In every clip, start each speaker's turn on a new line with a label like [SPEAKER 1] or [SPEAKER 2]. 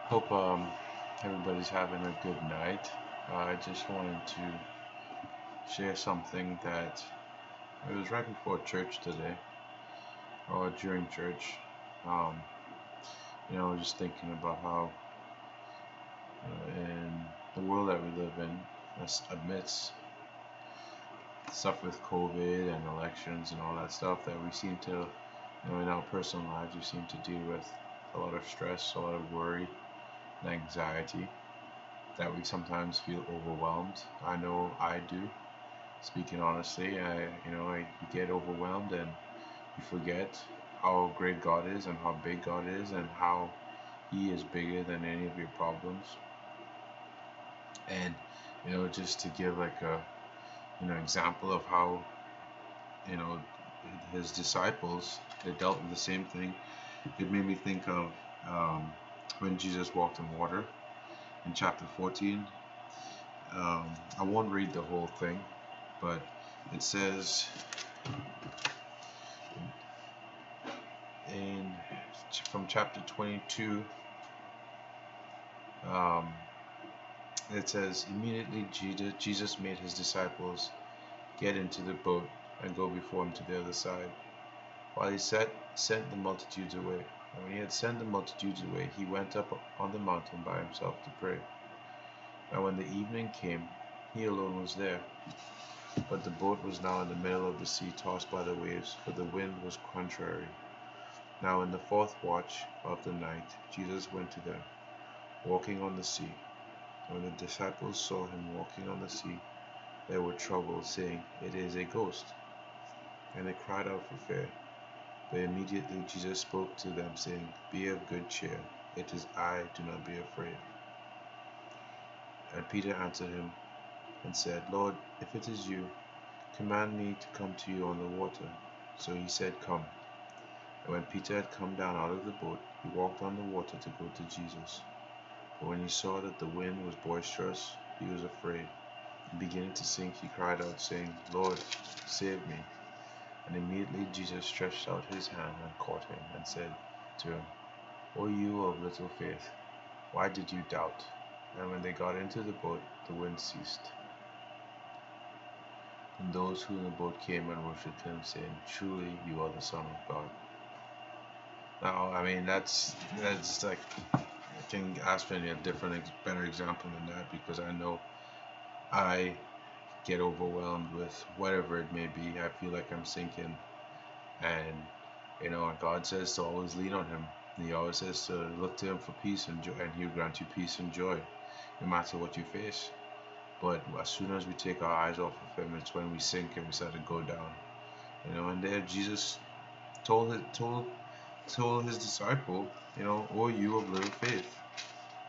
[SPEAKER 1] Hope everybody's having a good night. I just wanted to share something that it was right before church today, or during church. Um, just thinking about how in the world that we live in, amidst stuff with COVID and elections and all that stuff, that we seem to, in our personal lives, we seem to deal with a lot of stress, a lot of worry and anxiety. That we sometimes feel overwhelmed. I know I do. Speaking honestly, you get overwhelmed and you forget how great God is and how big God is and how He is bigger than any of your problems. And just to give like a example of how you know His disciples, they dealt with the same thing. It made me think of when Jesus walked on water in chapter 14. I won't read the whole thing, but it says in from chapter 22, um, it says, immediately Jesus made his disciples get into the boat and go before him to the other side, while he sent the multitudes away. And when he had sent the multitudes away, he went up on the mountain by himself to pray. Now when the evening came, he alone was there, but the boat was now in the middle of the sea, tossed by the waves, for the wind was contrary. Now in the fourth watch of the night, Jesus went to them, walking on the sea. When the disciples saw him walking on the sea, they were troubled, saying, "It is a ghost." And they cried out for fear. But immediately Jesus spoke to them, saying, "Be of good cheer. It is I, do not be afraid." And Peter answered him and said, "Lord, if it is you, command me to come to you on the water." So he said, "Come." And when Peter had come down out of the boat, he walked on the water to go to Jesus. But when he saw that the wind was boisterous, he was afraid. And beginning to sink, he cried out, saying, "Lord, save me." And immediately Jesus stretched out his hand and caught him, and said to him, "O you of little faith, why did you doubt?" And when they got into the boat, the wind ceased. And those who in the boat came and worshipped him, saying, "Truly you are the Son of God." Now, I mean, that's like, I can ask for a better example than that, because I know I get overwhelmed with whatever it may be. I feel like I'm sinking, and God says to always lean on Him. He always says to look to Him for peace and joy, and He'll grant you peace and joy, no matter what you face. But as soon as we take our eyes off of Him, it's when we sink and we start to go down. And there Jesus told his disciple, "Oh, you of little faith."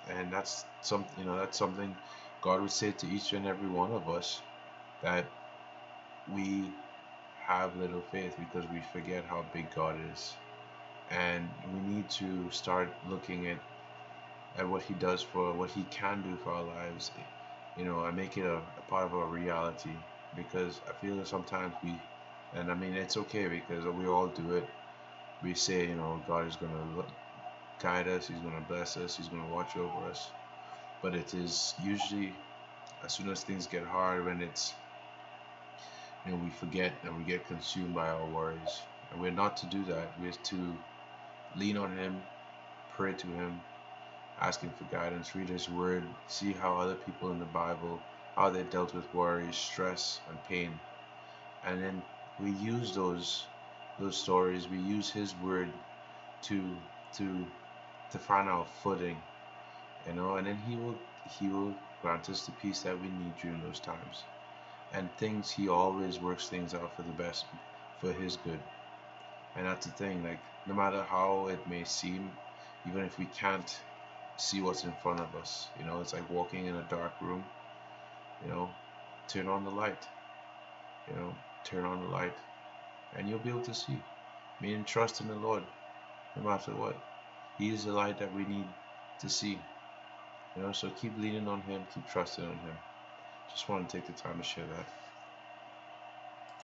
[SPEAKER 1] And that's something God would say to each and every one of us, that we have little faith because we forget how big God is. And we need to start looking at what He does, for what He can do for our lives, and make it a part of our reality. Because I feel that sometimes and I mean, it's okay because we all do it. We say, God is going to guide us, He's going to bless us, He's going to watch over us. But it is usually as soon as things get hard, when it's, we forget and we get consumed by our worries. And we're not to do that. We're to lean on Him, pray to Him, ask Him for guidance, read His Word, see how other people in the Bible, how they dealt with worries, stress, and pain. And then we use those stories, we use His Word to to to find our footing, and then He will grant us the peace that we need during those times. And He always works things out for the best, for His good. And that's the thing, like, no matter how it may seem, even if we can't see what's in front of us, it's like walking in a dark room. you know Turn on the light, you know turn on the light, and you'll be able to see. Meaning, trust in the Lord no matter what. He is the light that we need to see. So keep leaning on Him, keep trusting on Him. Just want to take the time to share that.